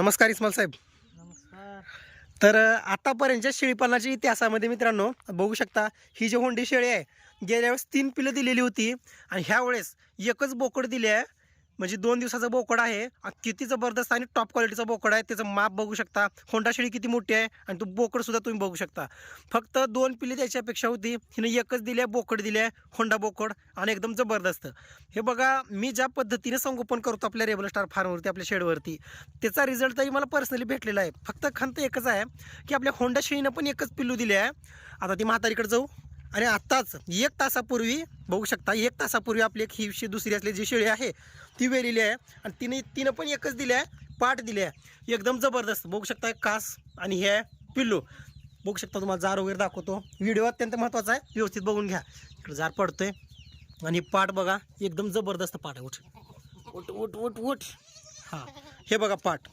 नमस्कार इस्माईल साहेब. नमस्कार. तर आतापर्यंतच्या शेळीपालनाच्या इतिहासामध्ये मित्रांनो बघू शकता, ही जी होंडी शेळी आहे गेल्या वेळेस 3 पिल्लं दिलेली होती आणि ह्या वेळेस एकच बोकड दिले आहे. म्हणजे 2 दिवसाचं बोकड आहे. किती जबरदस्त आणि टॉप क्वालिटीचा बोकड आहे. त्याचं माप बघू शकता. होंडा शेळी किती मोठी आहे आणि तो बोकड सुद्धा तुम्ही बघू शकता. फक्त 2 पिल्ले द्यायची अपेक्षा होती, हिने एकच दिली आहे, बोकड दिले आहे, होंडा बोकड आणि एकदम जबरदस्त. हे बघा, मी ज्या पद्धतीने संगोपन करतो आपल्या रेबल स्टार फार्मवरती, आपल्या शेडवरती, त्याचा रिझल्ट तरी मला पर्सनली भेटलेला आहे. फक्त खंत एकच आहे की आपल्या होंडा शेळीनं पण एकच पिल्लू दिले आहे. आता ती म्हातारीकडे जाऊ आणि आत्ताच 1 तासापूर्वी बघू शकता, 1 तासापूर्वी आपली एक ही दुसरी असली जी शेळी आहे ती वेलेली आहे आणि तिनं पण एकच दिली आहे, पाठ दिली आहे. एकदम जबरदस्त बघू शकता. कास आणि हे पिल्लू बघू शकता. तुम्हाला जार वगैरे दाखवतो. व्हिडिओ अत्यंत महत्त्वाचा आहे, व्यवस्थित बघून घ्या. इकडे जार पडतोय आणि पाठ बघा, एकदम जबरदस्त पाठ आहे. उठ उठ उठ उठ. हां, हे बघा पाठ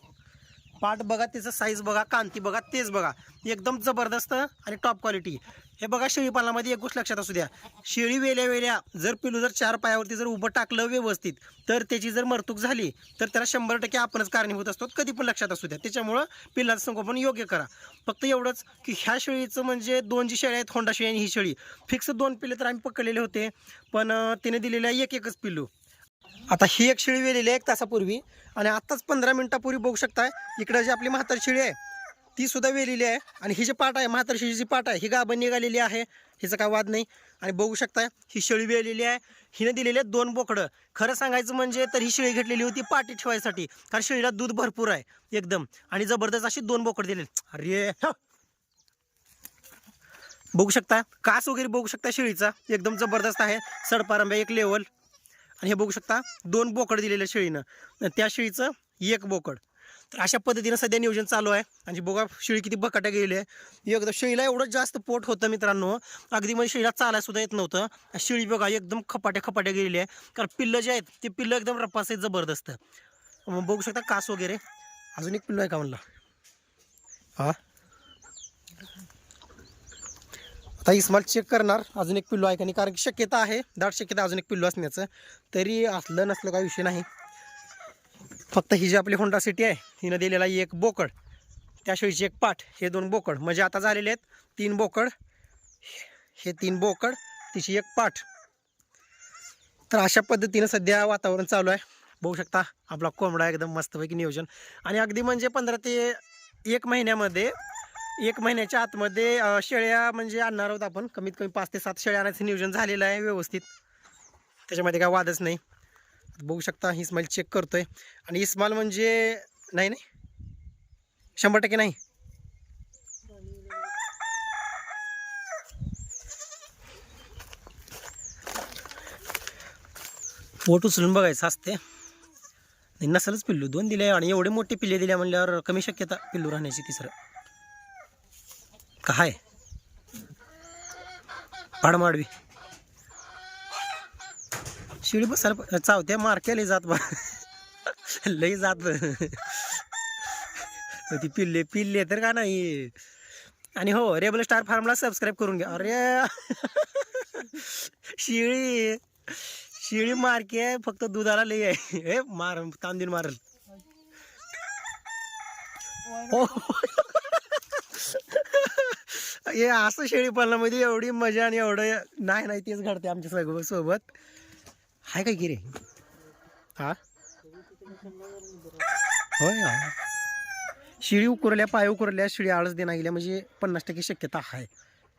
बघा, त्याचं साईज बघा, कांती बघा, तेच बघा, एकदम जबरदस्त आणि टॉप क्वालिटी. हे बघा, शेळीपालनामध्ये एक गोष्ट लक्षात असू द्या, शेळी वेल्या जर पिल्लू जर 4 पायावरती जर उभं टाकलं व्यवस्थित, तर त्याची जर मरतूक झाली तर त्याला 100% आपणच कारणीभूत असतो. कधी पण लक्षात असू द्या. त्याच्यामुळं पिल्लाचं संगोपन योग्य करा. फक्त एवढंच की ह्या शेळीचं म्हणजे 2 जी शेळी आहेत, होंडा शेळी आणि ही शेळी, फिक्स 2 पिल्ले तर आम्ही पकडलेले होते, पण तिने दिलेलं आहे एकच पिल्लू. आता ही एक शेळी वेलेली आहे 1 तासापूर्वी आणि आत्ताच 15 मिनिटापूर्वी बघू शकताय इकडे जी आपली म्हातारी शेळी आहे ती सुद्धा वेलेली आहे. आणि ही जी पाट आहे, म्हातारी शेळीची पाट आहे, ही गाभण निघालेली आहे, हिचा काय वाद नाही. आणि बघू शकताय ही शेळी वेलेली आहे. हिने दिलेले 2 बोकडं. खरं सांगायचं म्हणजे तर ही शेळी घेतलेली होती पाटी ठेवायसाठी, कारण शेळीला दूध भरपूर आहे एकदम, आणि जबरदस्त अशी 2 बोकड दिलेली. अरे बघू शकता, कास वगैरे बघू शकता शेळीचा एकदम जबरदस्त आहे. सडपारंब्या एक लेवल. आणि हे बघू शकता 2 बोकड दिलेल्या शेळीनं, त्या शेळीचं 1 बोकड. तर अशा पद्धतीनं सध्या नियोजन चालू आहे. आणि बघा शेळी किती बकाट्या गेली आहे. एकदम शेळीला एवढं जास्त पोट होतं मित्रांनो, अगदी म्हणजे शेळीला चालायला सुद्धा येत नव्हतं. शेळी बघा एकदम खपाट्या गेलेली आहे, कारण पिल्लं जे आहेत ते पिल्लं एकदम रपास आहेत, जबरदस्त. मग बघू शकता कास वगैरे. अजून एक पिल्लू आहे का म्हणलं. हां, आता इस्माईल चेक करणार अजून एक पिल्लू आहे का नाही, कारण की शक्यता आहे, दाट शक्यता अजून एक पिल्लू असण्याचं. तरी असलं नसलं काही विषय नाही. फक्त ही जी आपली होंडा सिटी आहे हिनं दिलेला 1 बोकड, त्या शेळीची 1 पाठ, हे 2 बोकड, म्हणजे आता झालेले आहेत 3 बोकड, हे 3 बोकड, तिची 1 पाठ. तर अशा पद्धतीनं सध्या वातावरण चालू आहे. बघू शकता आपला कोंबडा एकदम मस्तपैकी नियोजन. आणि अगदी म्हणजे 15 ते 1 महिन्यामध्ये, 1 महिन्याच्या आतमध्ये शेळ्या म्हणजे आणणार आहोत आपण. कमीत कमी 5 ते 7 शेळ्या आणायचं नियोजन झालेलं आहे व्यवस्थित, त्याच्यामध्ये काय वादच नाही. बघू शकता इस्माईल चेक करतोय. आणि इस्माईल म्हणजे नाही 100% नाही. पोट उचलून बघायचं असते. नाही, नसलच पिल्लू 2 दिले आणि एवढे मोठे पिल्ले दिले म्हणल्यावर कमी शक्यता पिल्लू राहण्याची. तिसरं काय पाडमाडवी शिळी बसायला चावत्या मारक्या लई जात बा लई जात ती पिल्ले तर का नाही. आणि हो, रेबल स्टार फार्मला सबस्क्राईब करून घ्या. अरे शिळी मारकी आहे, फक्त दुधाला लई आहे. हे मार तांदूळ मारल. हो हे असं शेळी पालनामध्ये एवढी मजा आणि एवढं नाही तेच घडते आमच्या सगळं सोबत. हाय काय की रे. हा होय, शिळी उकरल्या, पाय उकरल्या, शिळी आळस देणार गेल्या म्हणजे 50% शक्यता आहे,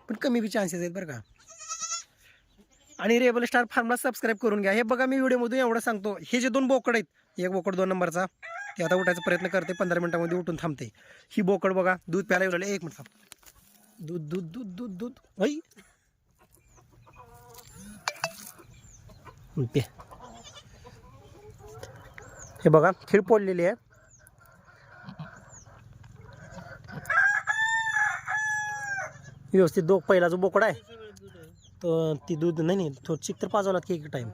पण कमी बी चान्सेस आहेत बरं का. आणि रेबल स्टार फार्मला सबस्क्राईब करून घ्या. हे बघा, मी व्हिडिओमधून एवढं सांगतो, हे जे 2 बोकड आहेत, 1 बोकड 2 नंबरचा, ते आता उठायचा प्रयत्न करते, 15 मिनिटांमध्ये उठून थांबते. ही बोकड बघा दूध प्यायला येऊ लागले. 1 मिनिट थांब. दूध दूध दूध दूध दूध आई पे. हे बघा खीळ पडलेली आहे. व्यवस्थित पहिला जो बोकड आहे तो ती दूध नाही थोडं चिक तर पाजवलात की 1 टाईम.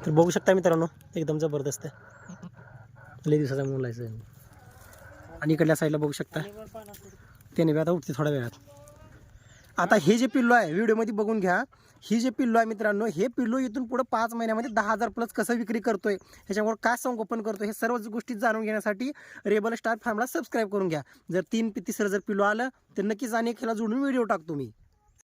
तर बघू शकता मित्रांनो एकदम जबरदस्त आहे, लई दिवसाचा मुलायचं. आणि इकडल्या साईडला बघू शकता त्याने बी आता उठते थोड्या वेळात. आता हे जे पिल्लू आहे व्हिडिओमध्ये बघून घ्या. ही जे पिल्लू आहे मित्रांनो, हे पिल्लू इथून पुढे 5 महिन्यामध्ये 10,000 प्लस कसं विक्री करतोय, ह्याच्यामुळे काय संगोपन करतोय, हे सर्व गोष्टी जाणून घेण्यासाठी रेबल स्टार फार्मला सबस्क्राईब करून घ्या. जर तिसरं जर पिल्लू आलं तर नक्कीच आणि एक ह्याला जोडून व्हिडिओ टाकतो मी.